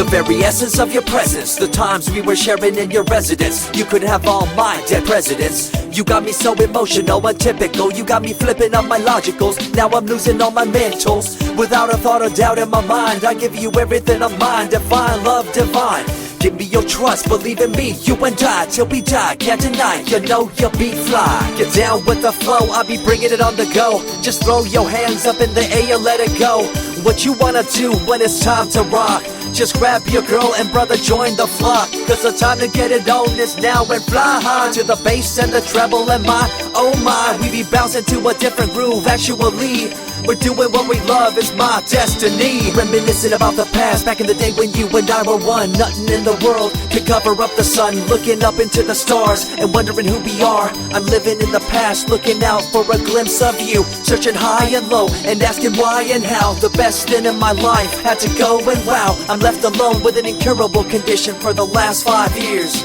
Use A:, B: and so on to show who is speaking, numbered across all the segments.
A: The very essence of your presence, the times we were sharing in your residence. You could have all my dead presidents. You got me so emotional, untypical. You got me flipping up my logicals. Now I'm losing all my mentals. Without a thought or doubt in my mind, I give you everything of mine. Divine love, divine. Give me your trust, believe in me, you and I, till we die, can't deny, you know you'll be fly. Get down with the flow, I'll be bringing it on the go. Just throw your hands up in the air, let it go. What you wanna do when it's time to rock? Just grab your girl and brother, join the flock. Cause the time to get it on is now, and fly high to the bass and the treble and my, oh my. We be bouncing to a different groove, actually. We're doing what we love, it's my destiny. Reminiscing about the past, back in the day when you and I were one. Nothing in the world could cover up the sun. Looking up into the stars and wondering who we are. I'm living in the past, looking out for a glimpse of you. Searching high and low and asking why and how. The best thing in my life had to go, and wow, I'm left alone with an incurable condition for the last 5 years.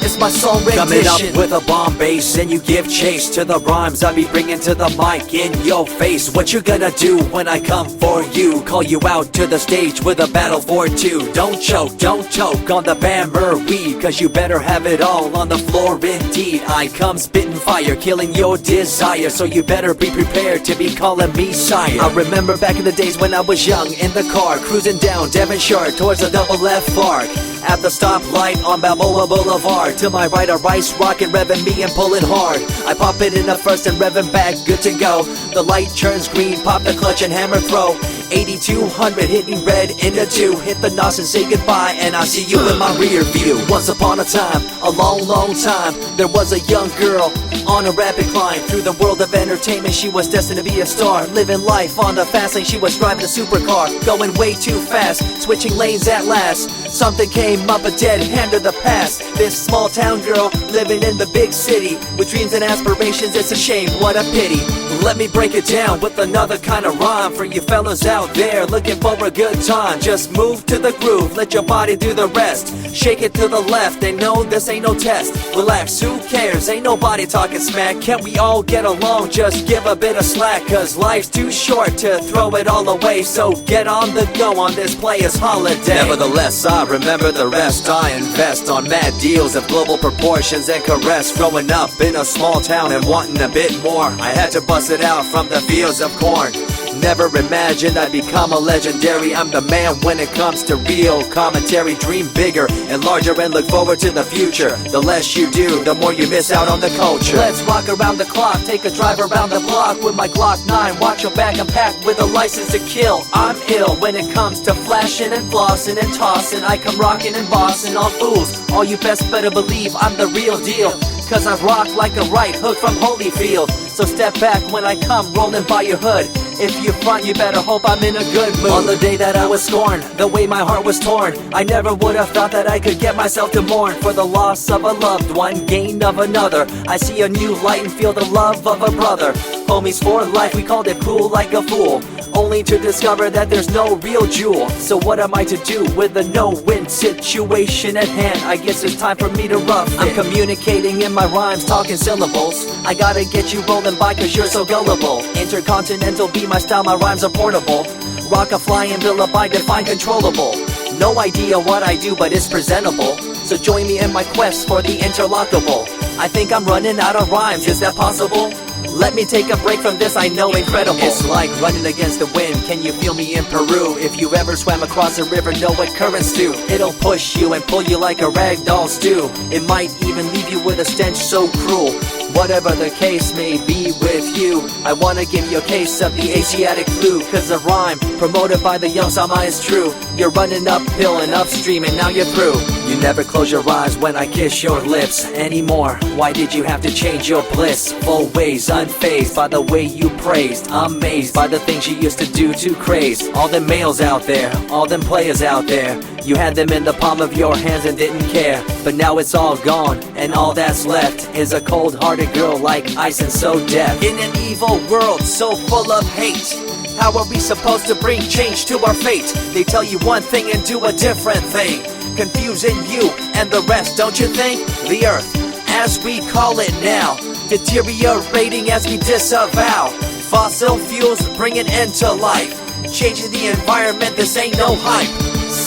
A: It's my song rendition. Coming up with a bomb bass and you give chase to the rhymes I be bringing to the mic in your face. What you gonna do when I come for you? Call you out to the stage with a battle for two. Don't choke on the bammer weed, cause you better have it all on the floor indeed. I come spitting fire, killing your desire, so you better be prepared to be calling me sire. I remember back in the days when I was young, in the car, cruising down Devonshire towards the double F arc. At the stoplight on Balboa Boulevard, to my right a rice rocket revving me and pulling hard. I pop it in the first and revving back, good to go. The light turns green, pop the clutch and hammer throw. 8200 hitting red in the 2. Hit the NOS and say goodbye, and I see you in my rear view. Once upon a time, a long time, there was a young girl on a rapid climb through the world of entertainment. She was destined to be a star, living life on the fast lane. She was driving a supercar, going way too fast, switching lanes at last. Something came up, a dead hand of the past. This small town girl living in the big city with dreams and aspirations. It's a shame, what a pity. Let me break it down with another kind of rhyme for you fellas out there looking for a good time. Just move to the groove, let your body do the rest. Shake it to the left, they know this ain't no test. Relax, who cares, ain't nobody talking smack. Can't we all get along, just give a bit of slack. Cause life's too short to throw it all away, so get on the go on this player's holiday. Nevertheless, I remember the rest. I invest on mad deals of global proportions and caress. Growing up in a small town and wanting a bit more, I had to bust it out from the fields of corn. Never imagined I'd become a legendary. I'm the man when it comes to real commentary. Dream bigger and larger and look forward to the future. The less you do, the more you miss out on the culture. Let's rock around the clock, take a drive around the block with my Glock 9. Watch your back, I'm packed with a license to kill. I'm ill when it comes to flashing and flossing and tossing. I come rocking and bossing on fools. All you best better believe I'm the real deal, cause I rock like a right hook from Holyfield. So step back when I come rolling by your hood. If you front, you better hope I'm in a good mood. On the day that I was scorned, the way my heart was torn, I never would have thought that I could get myself to mourn for the loss of a loved one, gain of another. I see a new light and feel the love of a brother. Homies for life, we called it cool like a fool, only to discover that there's no real jewel. So what am I to do with a no-win situation at hand? I guess it's time for me to rough it. I'm communicating in my rhymes, talking syllables. I gotta get you rolling by cause you're so gullible. Intercontinental be my style, my rhymes are portable. Rock a flying villa by define controllable. No idea what I do, but it's presentable. So join me in my quest for the interlockable. I think I'm running out of rhymes, is that possible? Let me take a break from this, I know incredible. It's like running against the wind, can you feel me in Peru? If you ever swam across a river, know what currents do. It'll push you and pull you like a ragdoll stew. It might even leave you with a stench so cruel. Whatever the case may be with you, I wanna give you a case of the Asiatic flu. Cause the rhyme promoted by the young Sama is true. You're running uphill and upstream and now you're through. You never close your eyes when I kiss your lips anymore. Why did you have to change your bliss? Full ways, unfazed by the way you praised. Amazed by the things you used to do to craze. All them males out there, all them players out there, you had them in the palm of your hands and didn't care. But now it's all gone, and all that's left is a cold-hearted girl like ice and so deaf. In an evil world so full of hate, how are we supposed to bring change to our fate? They tell you one thing and do a different thing, confusing you and the rest, don't you think? The earth, as we call it now, deteriorating as we disavow. Fossil fuels bring an end to life, changing the environment, this ain't no hype.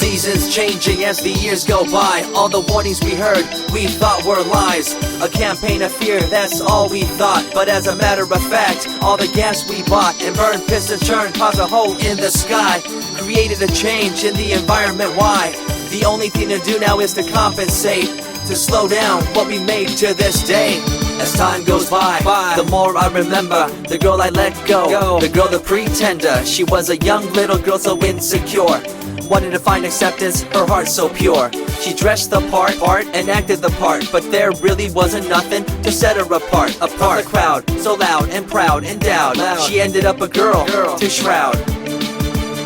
A: Seasons changing as the years go by. All the warnings we heard, we thought were lies. A campaign of fear, that's all we thought. But as a matter of fact, all the gas we bought and burned, pissed and churned caused a hole in the sky. Created a change in the environment, why? The only thing to do now is to compensate, to slow down what we made to this day. As time goes by, the more I remember the girl I let go, the girl, the pretender. She was a young little girl so insecure, wanted to find acceptance, her heart so pure. She dressed the part and acted the part, but there really wasn't nothing to set her apart from the crowd, so loud and proud, endowed. She ended up a girl to shroud.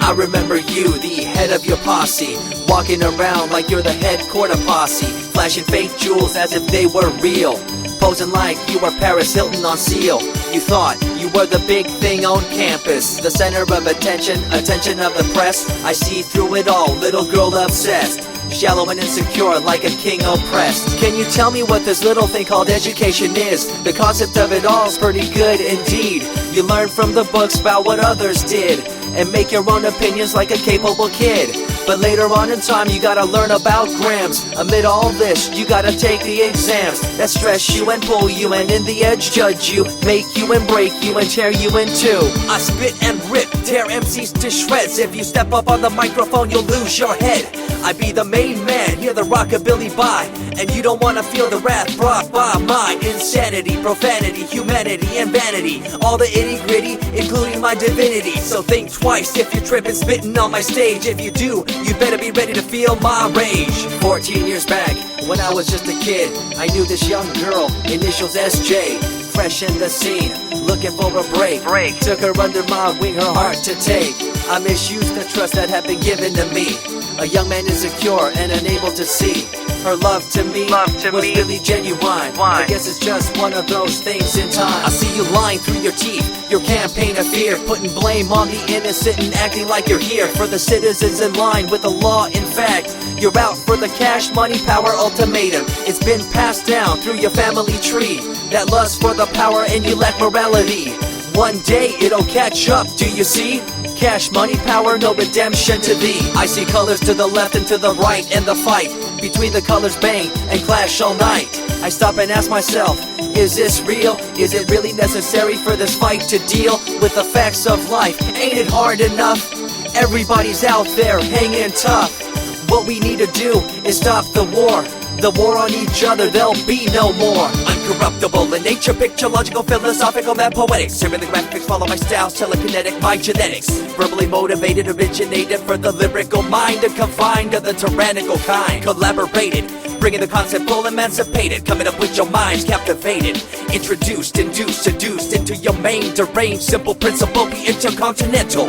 A: I remember you, the head of your posse, walking around like you're the head quarter posse, flashing fake jewels as if they were real, posing like you were Paris Hilton on seal. You thought you were the big thing on campus, the center of attention of the press. I see through it all, little girl obsessed, shallow and insecure like a king oppressed. Can you tell me what this little thing called education is? The concept of it all's pretty good indeed. You learn from the books about what others did and make your own opinions like a capable kid. But later on in time you gotta learn about grams. Amid all this you gotta take the exams that stress you and pull you, and in the edge judge you, make you and break you and tear you in two. I spit and rip, tear MCs to shreds. If you step up on the microphone you'll lose your head. I be the main man, hear the rockabilly by, and you don't wanna feel the wrath brought by my insanity, profanity, humanity, and vanity. All the itty gritty, including my divinity. So think twice if you're tripping, spitting on my stage. If you do, you better be ready to feel my rage. 14 years back, when I was just a kid, I knew this young girl, initials SJ, fresh in the scene, looking for a break. Took her under my wing, her heart to take. I misused the trust that had been given to me. A young man insecure and unable to see her love to me was really genuine. I guess it's just one of those things in time. I see you lying through your teeth, your campaign of fear, putting blame on the innocent and acting like you're here for the citizens in line with the law. In fact, you're out for the cash, money, power ultimatum. It's been passed down through your family tree, that lust for the power and you lack morality. One day it'll catch up, do you see? Cash, money, power, no redemption to thee. I see colors to the left and to the right, and the fight between the colors bang and clash all night. I stop and ask myself, is this real? Is it really necessary for this fight to deal with the facts of life? Ain't it hard enough? Everybody's out there hanging tough. What we need to do is stop the war on each other, there'll be no more. Uncorruptible in nature, picture, logical, philosophical, and poetic. Serving the graphics, follow my style, telekinetic, my genetics. Verbally motivated, originated for the lyrical mind, and confined to the tyrannical kind. Collaborated, bringing the concept full emancipated, coming up with your minds captivated. Introduced, induced, seduced into your main deranged, simple principle, be intercontinental.